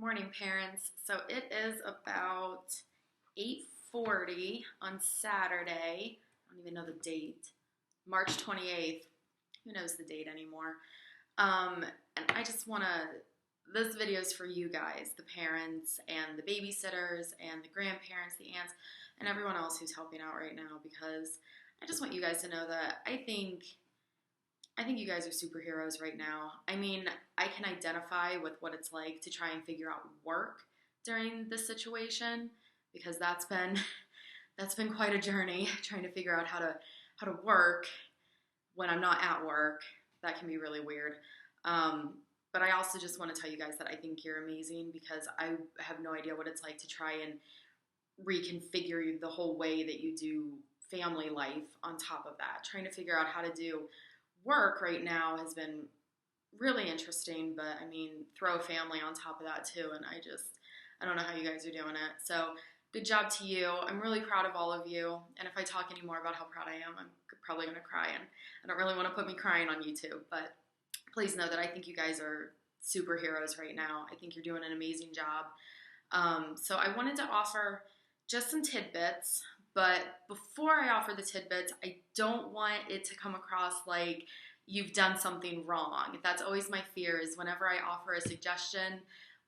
Morning, parents. So it is about 8:40 on Saturday. I don't even know the date. March 28th. Who knows the date anymore? And I just want to, this video is for you guys, the parents and the babysitters and the grandparents, the aunts, and everyone else who's helping out right now, because I just want you guys to know that I think you guys are superheroes right now. I mean, I can identify with what it's like to try and figure out work during this situation, because that's been quite a journey, trying to figure out how to work when I'm not at work. That can be really weird. But I also just want to tell you guys that I think you're amazing, because I have no idea what it's like to try and reconfigure the whole way that you do family life on top of that. Trying to figure out how to do work right now has been really interesting, but I mean, throw a family on top of that too, and I don't know how you guys are doing it. So good job to you. I'm really proud of all of you, and if I talk any more about how proud I am, I'm probably going to cry, and I don't really want to put me crying on YouTube, but please know that I think you guys are superheroes right now. I think you're doing an amazing job. So I wanted to offer just some tidbits. But before I offer the tidbits, I don't want it to come across like you've done something wrong. That's always my fear, is whenever I offer a suggestion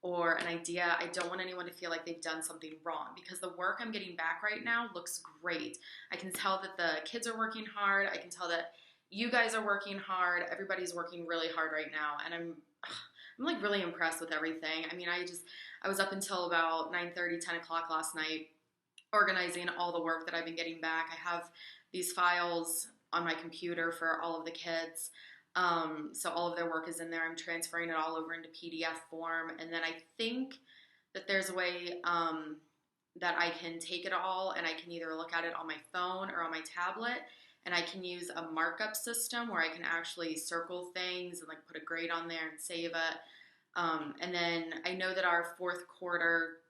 or an idea, I don't want anyone to feel like they've done something wrong, because the work I'm getting back right now looks great. I can tell that the kids are working hard. I can tell that you guys are working hard. Everybody's working really hard right now, and I'm like really impressed with everything. I mean, I was up until about 9:30, 10 o'clock last night, organizing all the work that I've been getting back. I have these files on my computer for all of the kids. So all of their work is in there. I'm transferring it all over into PDF form. And then I think that there's a way that I can take it all, and I can either look at it on my phone or on my tablet. And I can use a markup system where I can actually circle things and like put a grade on there and save it. And then I know that our fourth quarter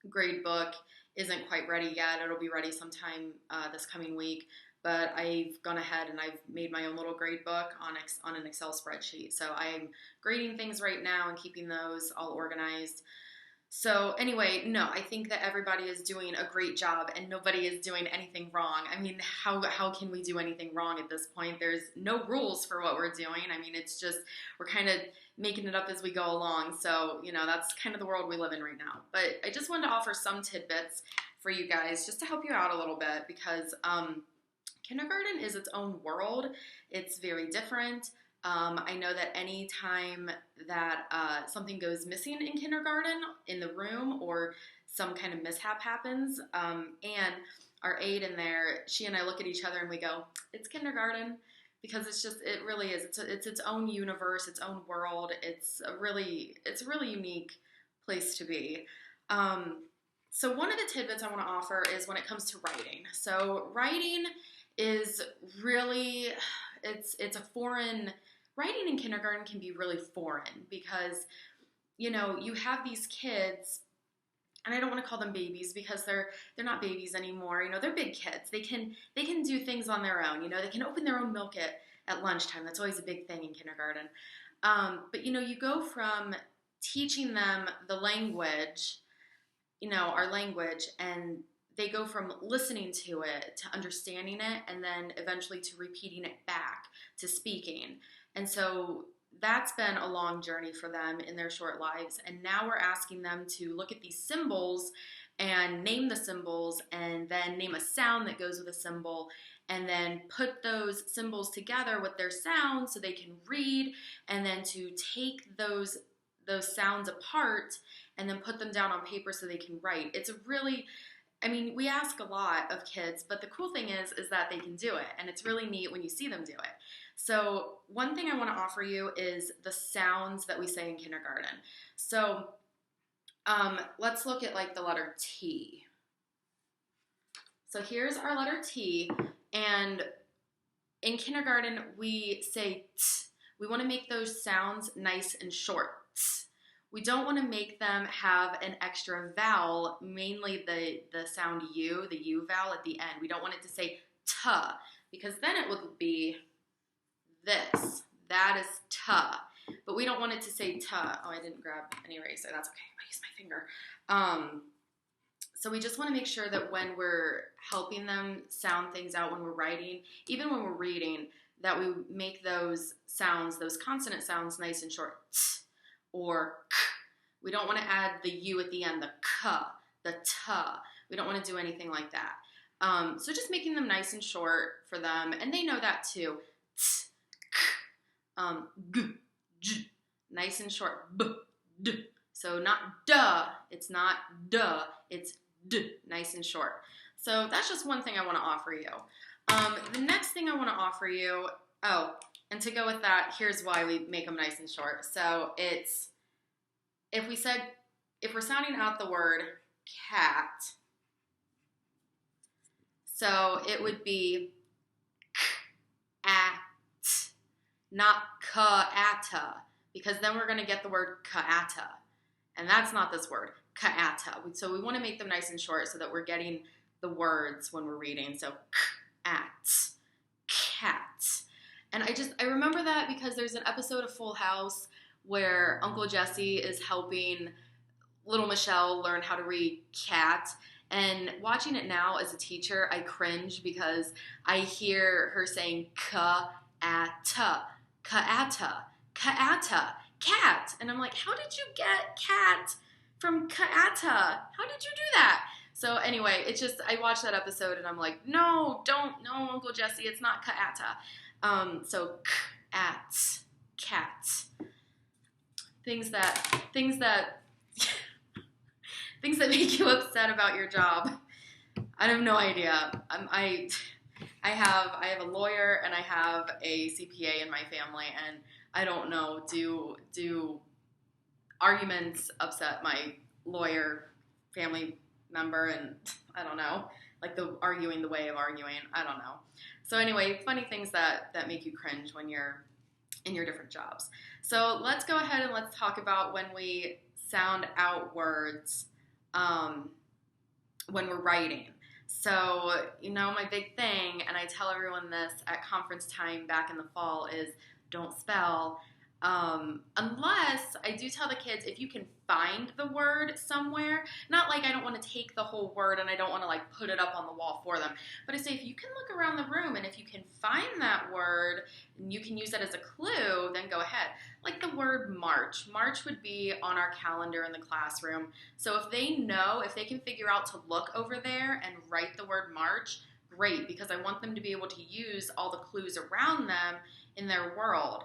grade book isn't quite ready yet. It'll be ready sometime this coming week, but I've gone ahead and I've made my own little grade book on an Excel spreadsheet. So I'm grading things right now and keeping those all organized. So anyway, no, I think that everybody is doing a great job and nobody is doing anything wrong. I mean, how can we do anything wrong at this point? There's no rules for what we're doing. I mean, it's just, we're kind of making it up as we go along. So, that's kind of the world we live in right now. But I just wanted to offer some tidbits for you guys just to help you out a little bit, because kindergarten is its own world. It's very different. I know that any time that something goes missing in kindergarten in the room, or some kind of mishap happens, and our aide in there, she and I look at each other and we go, it's kindergarten, because it really is. It's its own universe, its own world. It's a really unique place to be. So one of the tidbits I want to offer is when it comes to writing. So writing is really, it's a foreign. Writing in kindergarten can be really foreign, because, you have these kids, and I don't want to call them babies, because they're not babies anymore. They're big kids. They can do things on their own. They can open their own milk at lunchtime. That's always a big thing in kindergarten. But you go from teaching them the language, our language, and they go from listening to it to understanding it, and then eventually to repeating it back to speaking. And so that's been a long journey for them in their short lives. And now we're asking them to look at these symbols and name the symbols, and then name a sound that goes with a symbol, and then put those symbols together with their sounds so they can read, and then to take those sounds apart and then put them down on paper so they can write. It's really, we ask a lot of kids, but the cool thing is that they can do it, and it's really neat when you see them do it. So one thing I want to offer you is the sounds that we say in kindergarten. So let's look at like the letter T. So here's our letter T, and in kindergarten we say T. We want to make those sounds nice and short. T. We don't want to make them have an extra vowel, mainly the sound U, the U vowel at the end. We don't want it to say T, because then it would be this. That is T. but we don't want it to say ta. Oh, I didn't grab an eraser. That's okay. I use my finger. So we just want to make sure that when we're helping them sound things out when we're writing, even when we're reading, that we make those sounds, those consonant sounds, nice and short. T or k. We don't want to add the U at the end, the k, the ta. We don't want to do anything like that. So just making them nice and short for them, and they know that too. T, k, g, j, nice and short. B, d. So not duh, it's not duh, it's d, nice and short. So that's just one thing I want to offer you. The next thing I want to offer you, and to go with that, here's why we make them nice and short. So it's, if we're sounding out the word cat, so it would be k-at, not ka-ata, because then we're going to get the word ka-ata, and that's not this word, ka-ata. So we want to make them nice and short so that we're getting the words when we're reading. So k-at, cat. And I remember that because there's an episode of Full House where Uncle Jesse is helping little Michelle learn how to read cat. And watching it now as a teacher, I cringe because I hear her saying ka-ata, ka-ata, ka-ata, cat. And I'm like, how did you get cat from ka-ata? How did you do that? So anyway, it's just, I watched that episode and I'm like, no, Uncle Jesse, it's not ka-ata. So k-at, cat. Things that make you upset about your job. I have no idea. I have a lawyer and I have a CPA in my family, and I don't know, do arguments upset my lawyer family member? And I don't know, like the way of arguing, I don't know. So anyway, funny things that make you cringe when you're in your different jobs. So let's go ahead and let's talk about when we sound out words when we're writing. So, my big thing, and I tell everyone this at conference time back in the fall, is don't spell. Unless I do tell the kids, if you can find the word somewhere, not like I don't want to take the whole word and I don't want to like put it up on the wall for them, but I say if you can look around the room and if you can find that word and you can use that as a clue, then go ahead. Like the word March. March would be on our calendar in the classroom. So if they can figure out to look over there and write the word March, great, because I want them to be able to use all the clues around them in their world.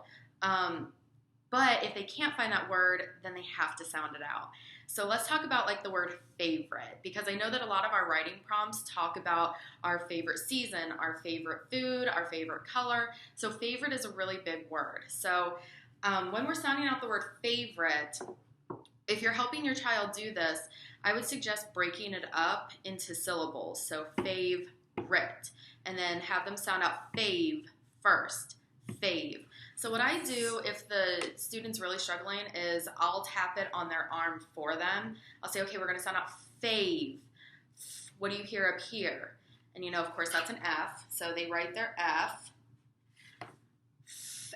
But if they can't find that word, then they have to sound it out. So let's talk about like the word favorite, because I know that a lot of our writing prompts talk about our favorite season, our favorite food, our favorite color. So favorite is a really big word. So when we're sounding out the word favorite, if you're helping your child do this, I would suggest breaking it up into syllables. So favrit, and then have them sound out fave first, fave. So what I do if the student's really struggling is I'll tap it on their arm for them. I'll say, okay, we're going to sound out fave. What do you hear up here? And of course, that's an F. So they write their F.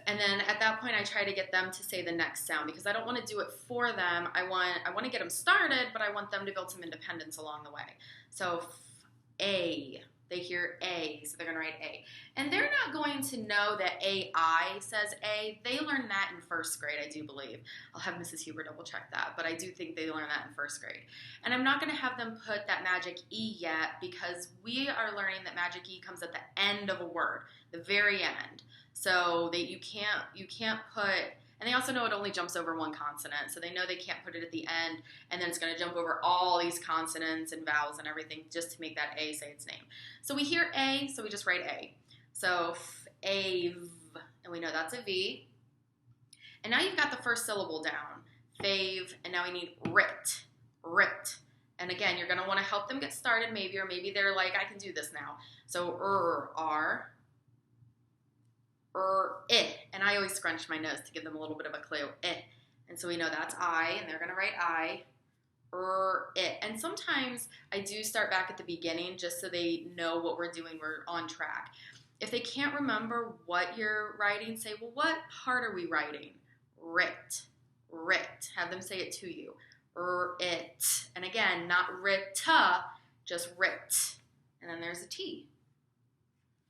And then at that point, I try to get them to say the next sound because I don't want to do it for them. I want to get them started, but I want them to build some independence along the way. So A. They hear A, so they're going to write A. And they're not going to know that AI says A. They learn that in first grade, I do believe. I'll have Mrs. Huber double check that, but I do think they learn that in first grade. And I'm not going to have them put that magic E yet because we are learning that magic E comes at the end of a word, the very end. So that you can't put, and they also know it only jumps over one consonant, so they know they can't put it at the end, and then it's going to jump over all these consonants and vowels and everything just to make that A say its name. So we hear A, so we just write A. So fave, and we know that's a V. And now you've got the first syllable down, fave, and now we need rit. And again, you're going to want to help them get started maybe, or maybe they're like, I can do this now. So R, I, and I always scrunch my nose to give them a little bit of a clue, I, and so we know that's I, and they're going to write I, I, and sometimes I do start back at the beginning just so they know what we're doing, we're on track. If they can't remember what you're writing, say, well, what part are we writing? rit, rit. Have them say it to you. It. And again, not rita, just rit. And then there's a T.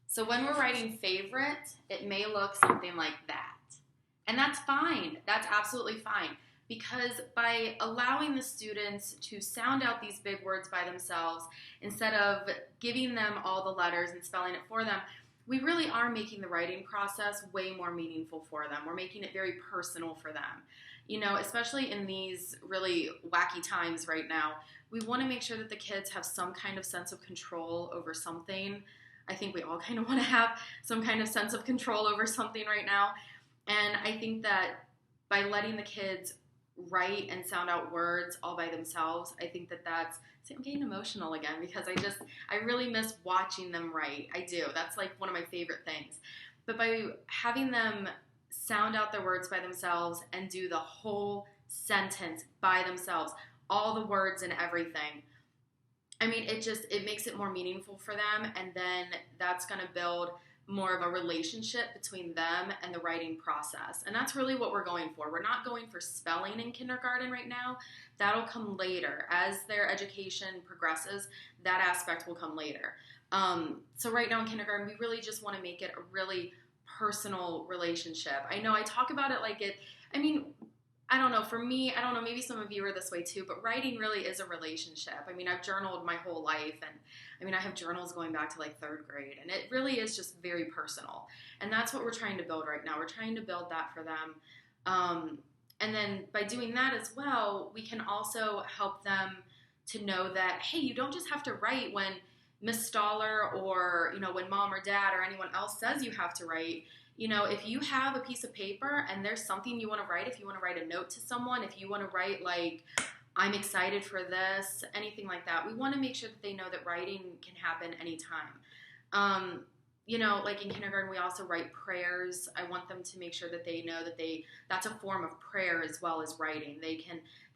So when we're writing favorite, it may look something like that. And that's fine. That's absolutely fine. Because by allowing the students to sound out these big words by themselves, instead of giving them all the letters and spelling it for them, we really are making the writing process way more meaningful for them. We're making it very personal for them. You know, especially in these really wacky times right now, we want to make sure that the kids have some kind of sense of control over something. I think we all kind of want to have some kind of sense of control over something right now. And I think that by letting the kids write and sound out words all by themselves, I think that that's, see, I'm getting emotional again because I really miss watching them write. I do. That's like one of my favorite things. But by having them sound out their words by themselves and do the whole sentence by themselves, all the words and everything, I mean, it makes it more meaningful for them, and then that's going to build more of a relationship between them and the writing process. And that's really what we're going for. We're not going for spelling in kindergarten right now. That'll come later. As their education progresses, that aspect will come later. So right now in kindergarten, we really just want to make it a really personal relationship. I know I talk about it like it, I mean, I don't know, for me, I don't know, maybe some of you are this way too, but writing really is a relationship. I mean, I've journaled my whole life, and I mean, I have journals going back to like 3rd grade, and it really is just very personal. And that's what we're trying to build right now. We're trying to build that for them. And then by doing that as well, we can also help them to know that, hey, you don't just have to write when Miss Stahler or, you know, when mom or dad or anyone else says you have to write. You know, if you have a piece of paper and there's something you want to write, if you want to write a note to someone, if you want to write like, I'm excited for this, anything like that, we want to make sure that they know that writing can happen anytime. You know, like in kindergarten, we also write prayers. I want them to make sure that they know that that's a form of prayer as well as writing. They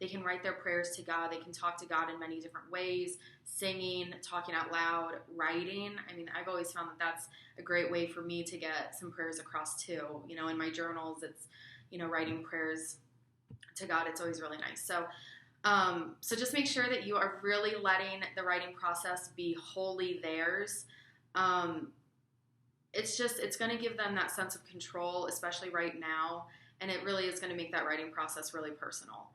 can write their prayers to God. They can talk to God in many different ways, singing, talking out loud, writing. I mean, I've always found that that's a great way for me to get some prayers across too. You know, in my journals, it's, you know, writing prayers to God. It's always really nice. So just make sure that you are really letting the writing process be wholly theirs. It's going to give them that sense of control, especially right now, and it really is going to make that writing process really personal.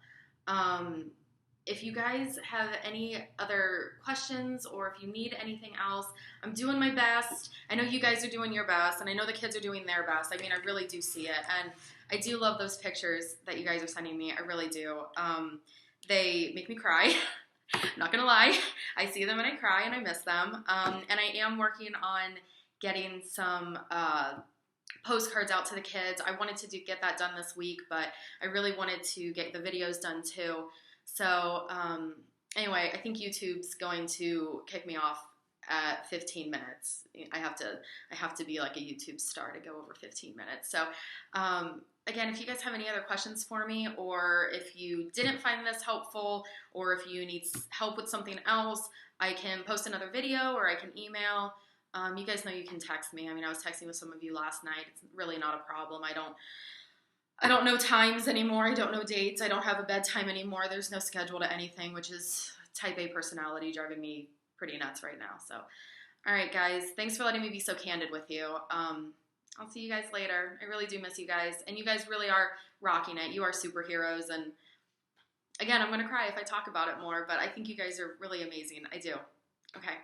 If you guys have any other questions or if you need anything else, I'm doing my best. I know you guys are doing your best, and I know the kids are doing their best. I mean, I really do see it, and I do love those pictures that you guys are sending me. I really do. They make me cry. Not going to lie. I see them and I cry and I miss them. And I am working on getting some postcards out to the kids. I wanted to get that done this week, but I really wanted to get the videos done too. So anyway, I think YouTube's going to kick me off at 15 minutes. I have to be like a YouTube star to go over 15 minutes. So again, if you guys have any other questions for me, or if you didn't find this helpful, or if you need help with something else, I can post another video or I can email. You guys know you can text me. I mean, I was texting with some of you last night. It's really not a problem. I don't know times anymore. I don't know dates. I don't have a bedtime anymore. There's no schedule to anything, which is type A personality driving me pretty nuts right now. So, all right, guys. Thanks for letting me be so candid with you. I'll see you guys later. I really do miss you guys. And you guys really are rocking it. You are superheroes. And again, I'm going to cry if I talk about it more, but I think you guys are really amazing. I do. Okay.